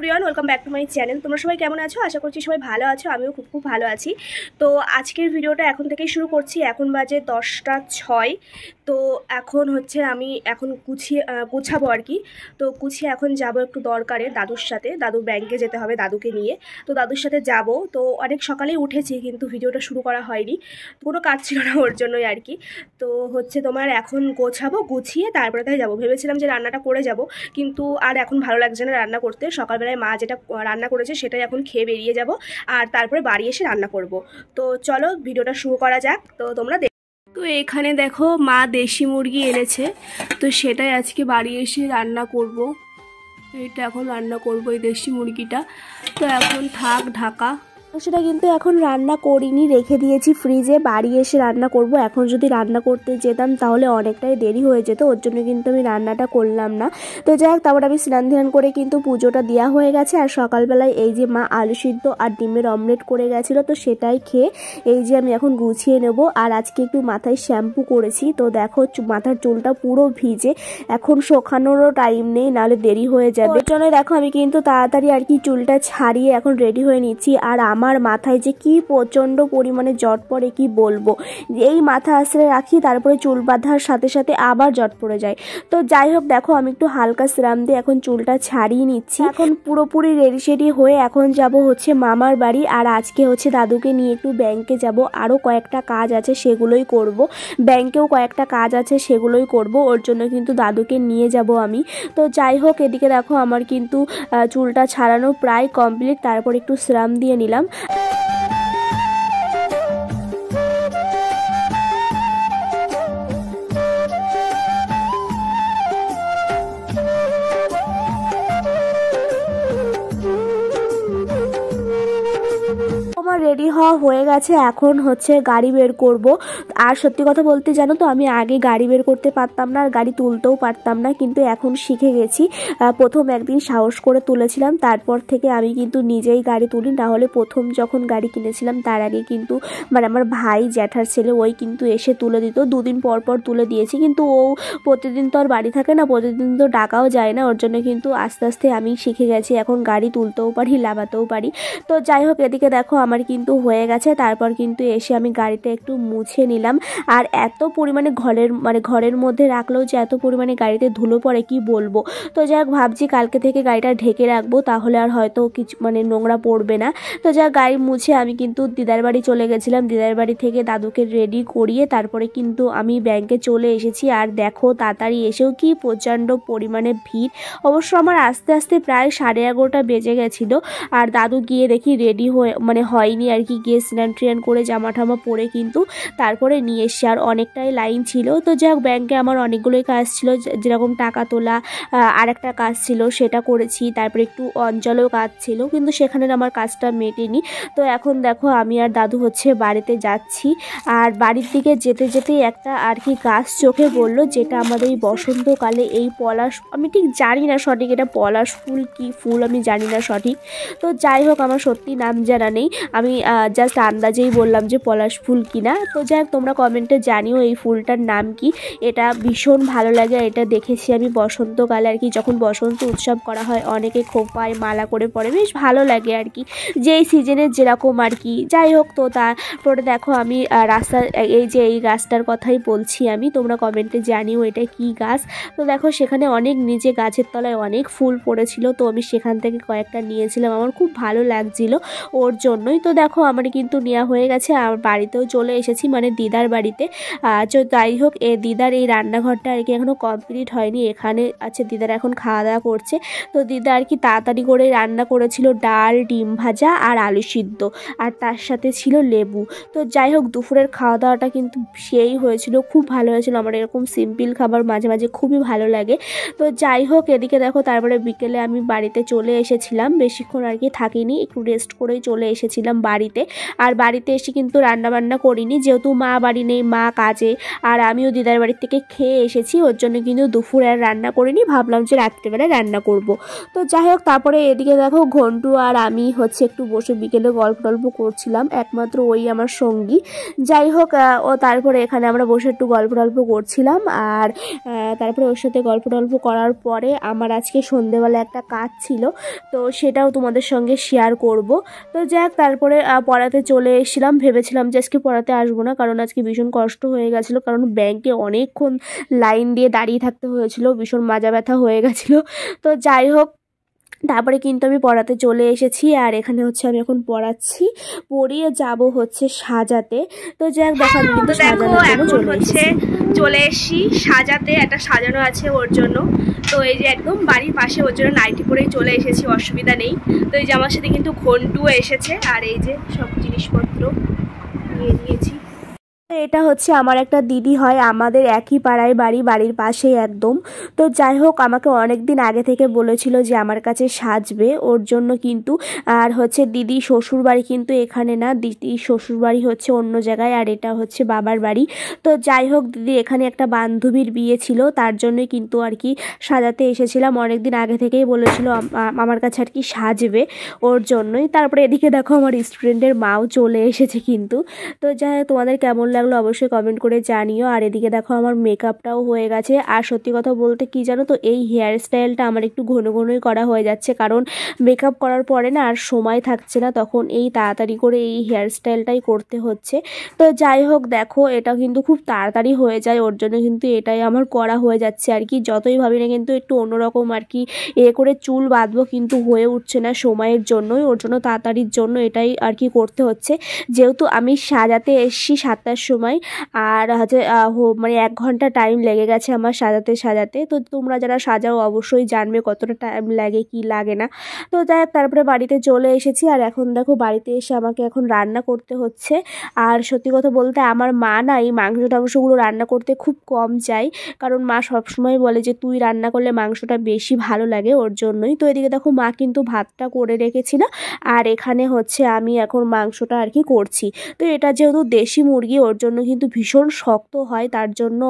Everyone, welcome back to my channel. তোমরা সবাই কেমন আছো? আশা করছি সবাই ভালো আছো। আমিও খুব ভালো আছি। তো আজকের ভিডিওটা এখন থেকেই শুরু করছি। এখন বাজে 10টা 6। তো এখন হচ্ছে আমি এখন গুছাবো আর কি। তো গুছিয়ে এখন যাব একটু দরকারে দাদুর সাথে। দাদুর ব্যাংকে যেতে হবে দাদুকে নিয়ে। তো দাদুর সাথে যাব। তো অনেক সকালেই উঠেছি, কিন্তু ভিডিওটা শুরু করা হয়নি, কোনো কাজ ছিল না ওর জন্যই আর কি। তো হচ্ছে তোমার এখন গোছাবো, গুছিয়ে তারপরে তাই যাবো। ভেবেছিলাম যে রান্নাটা করে যাব, কিন্তু আর এখন ভালো লাগছে না রান্না করতে। সকালবেলায় মা যেটা রান্না করেছে সেটাই এখন খেয়ে বেরিয়ে যাব, আর তারপরে বাড়ি এসে রান্না করব। তো চলো ভিডিওটা শুরু করা যাক। তো তোমরা তো এখানে দেখো মা দেশি মুরগি এনেছে, তো সেটাই আজকে বাড়ি এসে রান্না করব। এটা এখন রান্না করব এই দেশি মুরগিটা। তো এখন থাক ঢাকা। সেটা কিন্তু এখন রান্না করিনি, রেখে দিয়েছি ফ্রিজে। বাড়ি এসে রান্না করব। এখন যদি রান্না করতে যেতাম তাহলে অনেকটাই দেরি হয়ে যেত, ওর জন্য কিন্তু আমি রান্নাটা করলাম না। তো যাই হোক, তারপর আমি স্নান ধ্যান করে কিন্তু পুজোটা দেওয়া হয়ে গেছে। আর সকালবেলায় এই যে মা আলু সিদ্ধ আর ডিমের অমলেট করে গেছিলো, তো সেটাই খেয়ে এই যে আমি এখন গুছিয়ে নেব। আর আজকে একটু মাথায় শ্যাম্পু করেছি, তো দেখো মাথার চুলটা পুরো ভিজে। এখন শোকানোরও টাইম নেই, নাহলে দেরি হয়ে যাবে। চলো দেখো আমি কিন্তু তাড়াতাড়ি আর কি চুলটা ছাড়িয়ে এখন রেডি হয়ে নিচ্ছি। আর আমার মাথায় যে কি প্রচন্ড পরিমাণে জট পড়ে কি বলবো। এই মাথা আশ্রয় রাখি, তারপরে চুল বাঁধার সাথে সাথে আবার জট পড়ে যায়। তো যাই হোক, দেখো আমি একটু হালকা সিরাম দিয়ে এখন চুলটা ছাড়িয়ে নিচ্ছি। এখন পুরোপুরি রেডি সেডি হয়ে এখন যাব হচ্ছে মামার বাড়ি। আর আজকে হচ্ছে দাদুকে নিয়ে একটু ব্যাংকে যাব। আরও কয়েকটা কাজ আছে, সেগুলোই করব। ব্যাংকেও কয়েকটা কাজ আছে, সেগুলোই করব। ওর জন্য কিন্তু দাদুকে নিয়ে যাব আমি। তো যাই হোক, এদিকে দেখো আমার কিন্তু চুলটা ছাড়ানো প্রায় কমপ্লিট। তারপর একটু সিরাম দিয়ে নিলাম। রেডি হওয়া হয়ে গেছে, এখন হচ্ছে গাড়ি বের করব। আর সত্যি কথা বলতে জানো তো, আমি আগে গাড়ি বের করতে পারতাম না, আর গাড়ি তুলতেও পারতাম না, কিন্তু এখন শিখে গেছি। প্রথম একদিন সাহস করে তুলেছিলাম, তারপর থেকে আমি কিন্তু নিজেই গাড়ি তুলি। না হলে প্রথম যখন গাড়ি কিনেছিলাম তার আগে কিন্তু মানে আমার ভাই জ্যাঠার ছেলে ওই কিন্তু এসে তুলে দিত, দুদিন পর পর তুলে দিয়েছি। কিন্তু ও প্রতিদিন তো আর বাড়ি থাকে না, প্রতিদিন তো ডাকাও যায় না, ওর জন্য কিন্তু আস্তে আস্তে আমি শিখে গেছি। এখন গাড়ি তুলতেও পারি, লাগাতেও পারি। তো যাই হোক, এদিকে দেখো আমার কিন্তু হয়ে গেছে। তারপর কিন্তু এসে আমি গাড়িটা একটু মুছে নিলাম। আর এত পরিমাণে ঘরের মধ্যে রাখলেও যে এত পরিমাণে গাড়িতে ধুলো পড়ে কি বলবো। তো যাই হোক, ভাবছি কালকে থেকে গাড়িটা ঢেকে রাখবো, তাহলে আর হয়তো কিছু নোংরা পড়বে না। তো যাই হোক, গাড়ি মুছে আমি কিন্তু দিদার বাড়ি চলে গেছিলাম। দিদার বাড়ি থেকে দাদুকে রেডি করিয়ে তারপরে কিন্তু আমি ব্যাংকে চলে এসেছি। আর দেখো তাড়াতাড়ি এসেও কি প্রচণ্ড পরিমাণে ভিড়। অবশ্য আমার আস্তে আস্তে প্রায় 11:30 বেজে গেছিলো। আর দাদু গিয়ে দেখি রেডি হয়নি আর কি, গিয়ে স্নান ট্রেন করে জামা ঠামা পরে কিন্তু তারপরে নিয়ে এসছি। আর অনেকটাই লাইন ছিল। তো যাই হোক, ব্যাংকে আমার অনেকগুলোই কাজ ছিল, যেরকম টাকা তোলা, আর একটা কাজ ছিল সেটা করেছি। তারপরে একটু অঞ্চলেও কাজ ছিল, কিন্তু সেখানে আমার কাজটা মেটেনি। তো এখন দেখো আমি আর দাদু হচ্ছে বাড়িতে যাচ্ছি। আর বাড়ির দিকে যেতে যেতেই একটা আর কি গাছ চোখে পড়লো, যেটা আমাদের এই বসন্তকালে এই পলাশ, আমি ঠিক জানি না সঠিক এটা পলাশ ফুল কি ফুল আমি জানি না সঠিক। তো যাই হোক, আমার সত্যি নাম জানা নেই, আমি জাস্ট আন্দাজেই বললাম যে পলাশ ফুল কিনা। তো যাই হোক, তোমরা কমেন্টে জানিও এই ফুলটার নাম কি। এটা ভীষণ ভালো লাগে। এটা দেখেছি আমি বসন্তকালে আর কি, যখন বসন্ত উৎসব করা হয় অনেকে খোপায় মালা করে পরে, বেশ ভালো লাগে আর কি, যেই সিজনের যেরকম আর কি। যাই হোক, তো তারপরে দেখো আমি রাস্তার এই যে এই গাছটার কথাই বলছি আমি, তোমরা কমেন্টে জানিও এটা কি গাছ। তো দেখো সেখানে অনেক নিচে গাছের তলায় অনেক ফুল পড়েছিল, তো আমি সেখান থেকে কয়েকটা নিয়েছিলাম, আমার খুব ভালো লাগছিল ওর জন্যই। তো দেখো আমার কিন্তু নেওয়া হয়ে গেছে, আর বাড়িতেও চলে এসেছি, মানে দিদার বাড়িতে। যাই হোক, দিদার এই রান্নাঘরটা আর কি এখনও কমপ্লিট হয়নি। এখানে আছে দিদার এখন খাওয়া দাওয়া করছে। তো দিদা আর কি তাড়াতাড়ি করে রান্না করেছিল ডাল, ডিম ভাজা আর আলু সিদ্ধ, আর তার সাথে ছিল লেবু। তো যাই হোক, দুপুরের খাওয়া দাওয়াটা কিন্তু সেই হয়েছিল, খুব ভালো হয়েছিল। আমার এরকম সিম্পল খাবার মাঝে মাঝে খুবই ভালো লাগে। তো যাই হোক, এদিকে দেখো তারপরে বিকেলে আমি বাড়িতে চলে এসেছিলাম, বেশিক্ষণ আর কি থাকিনি, একটু রেস্ট করেই চলে এসেছিলাম বাড়ি। বাড়িতে। আর বাড়িতে এসে কিন্তু রান্নাবান্না করিনি, যেহেতু মা বাড়ি নেই, মা কাজে, আর আমিও দিদার বাড়ির থেকে খেয়ে এসেছি, ওর জন্য কিন্তু দুপুরে আর রান্না করিনি, ভাবলাম যে রাত্রেবেলায় রান্না করব। তো যাই হোক, তারপরে এদিকে দেখো ঘন্টু আর আমি হচ্ছে একটু বসে বিকেলে গল্প টল্প করছিলাম, একমাত্র ওই আমার সঙ্গী। যাই হোক, ও তারপরে এখানে আমরা বসে একটু গল্প টল্প করছিলাম, আর তারপরে ওর সাথে গল্প টল্প করার পরে আমার আজকে সন্ধেবেলা একটা কাজ ছিল, তো সেটাও তোমাদের সঙ্গে শেয়ার করব। তো যাক, তারপরে পড়াতে চলে এসেছিলাম, ভেবেছিলাম যে আজকে পড়াতে আসবো না, কারণ আজকে ভীষণ কষ্ট হয়ে গেছিলো, কারণ ব্যাংকে অনেকক্ষণ লাইন দিয়ে দাঁড়িয়ে থাকতে হয়েছিল, ভীষণ মাজা ব্যথা হয়ে গেছিলো। তো যাই হোক, তারপরে কিন্তু আমি পড়াতে চলে এসেছি, আর এখানে হচ্ছে আমি এখন পড়াচ্ছি, পড়িয়ে যাব হচ্ছে সাজাতে। তো যাক, দেখো আমি কিন্তু সাজানোর জন্য চলে এসেছি সাজাতে, একটা সাজানো আছে ওর জন্য। তো এই যে একদম বাড়ির পাশে, ওর জন্য নাইটি পরেই চলে এসেছি, অসুবিধা নেই। তো এই যে আমার সাথে কিন্তু ঘন্টুও এসেছে, আর এই যে সব জিনিসপত্র নিয়ে নিয়েছি। এটা হচ্ছে আমার একটা দিদি হয়, আমাদের একই পাড়ায় বাড়ি, বাড়ির পাশেই একদম। তো যাই হোক, আমাকে অনেক দিন আগে থেকে বলেছিল যে আমার কাছে সাজবে, ওর জন্য কিন্তু। আর হচ্ছে দিদি শ্বশুর বাড়ি কিন্তু এখানে না, দিদি শ্বশুর বাড়ি হচ্ছে অন্য জায়গায়, আর এটা হচ্ছে বাবার বাড়ি। তো যাই হোক, দিদি এখানে একটা বান্ধবীর বিয়ে ছিল, তার জন্যই কিন্তু আর কি সাজাতে এসেছিলাম, অনেক দিন আগে থেকেই বলেছিল আমার কাছে আর কি সাজবে, ওর জন্যই। তারপরে এদিকে দেখো আমার স্টুডেন্টের মাও চলে এসেছে কিন্তু। তো যাই হোক, তোমাদের কেমন লাগলো অবশ্যই কমেন্ট করে জানিও। আর এদিকে দেখো আমার মেকআপটাও হয়ে গেছে, আর সত্যি কথা বলতে কি জানো তো, এই হেয়ার স্টাইলটা আমার একটু ঘন ঘনই করা হয়ে যাচ্ছে, কারণ মেকআপ করার পরে না আর সময় থাকছে না, তখন এই তাড়াতাড়ি করে এই হেয়ার স্টাইলটাই করতে হচ্ছে। তো যাই হোক, দেখো এটা কিন্তু খুব তাড়াতাড়ি হয়ে যায়, ওর জন্য কিন্তু এটাই আমার করা হয়ে যাচ্ছে আর কি। যতই ভাবি না কিন্তু একটু অন্যরকম আর কি করে চুল বাঁধবো, কিন্তু হয়ে উঠছে না সময়ের জন্যই, ওর জন্য তাড়াতাড়ির জন্য এটাই আর কি করতে হচ্ছে। যেহেতু আমি সাজাতে এসছি 7টার সময়, আর হচ্ছে মানে 1 ঘন্টা টাইম লেগে গেছে আমার সাজাতে। তো তোমরা যারা সাজাও অবশ্যই জানবে কতটা টাইম লাগে কি লাগে না। তো যাই হোক, তারপরে বাড়িতে চলে এসেছি, আর এখন দেখো বাড়িতে এসে আমাকে এখন রান্না করতে হচ্ছে। আর সত্যি কথা বলতে আমার মা না এই মাংস টাংসগুলো রান্না করতে খুব কম চায়, কারণ মা সবসময় বলে যে তুই রান্না করলে মাংসটা বেশি ভালো লাগে, ওর জন্যই। তো এদিকে দেখো মা কিন্তু ভাতটা করে রেখেছি না, আর এখানে হচ্ছে আমি এখন মাংসটা আর কি করছি। তো এটা যেহেতু দেশি মুরগি, ওর জন্য কিন্তু ভীষণ শক্ত হয়, তার জন্য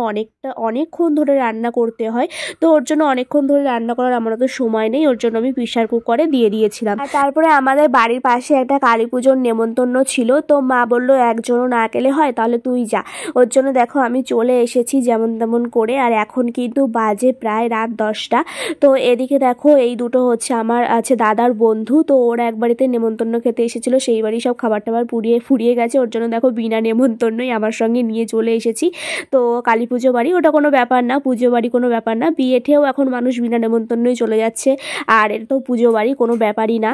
অনেকক্ষণ ধরে রান্না করতে হয়। তো ওর জন্য অনেকক্ষণ ধরে রান্না করার আমার তো সময় নেই, ওর জন্য আমি প্রেসার কুকারে দিয়ে দিয়েছিলাম। আর তারপরে আমাদের বাড়ির পাশে একটা কালী পুজোর নেমন্তন্ন ছিল, তো মা বললো একজনও না গেলে হয়, তাহলে তুই যা। ওর জন্য দেখো আমি চলে এসেছি যেমন তেমন করে, আর এখন কিন্তু বাজে প্রায় রাত 10টা। তো এদিকে দেখো এই দুটো হচ্ছে আমার আছে দাদার বন্ধু, তো ওরা এক বাড়িতে নেমন্তন্ন খেতে এসেছিলো, সেই বাড়ি সব খাবার টাবার ফুরিয়ে গেছে, ওর জন্য দেখো বিনা নেমন্তন্নই আমার সঙ্গে নিয়ে চলে এসেছি। তো কালী পুজো বাড়ি ওটা কোনো ব্যাপার না, পুজো বাড়ি কোনো ব্যাপার না, বিয়েতেও এখন মানুষ বিনা নেমন্তন্নই চলে যাচ্ছে, আর এটা তো পুজো বাড়ি, কোনো ব্যাপারই না।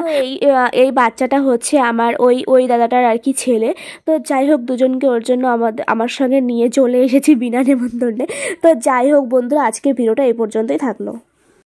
এই বাচ্চাটা হচ্ছে ওই দাদাটার আর কি ছেলে। তো যাই হোক, দুজনকে ওর জন্য আমার সঙ্গে নিয়ে চলে এসেছি বিনা নেমন্তন্নে। তো যাই হোক বন্ধুরা, আজকে ভিডিওটা এই পর্যন্তই থাকলো।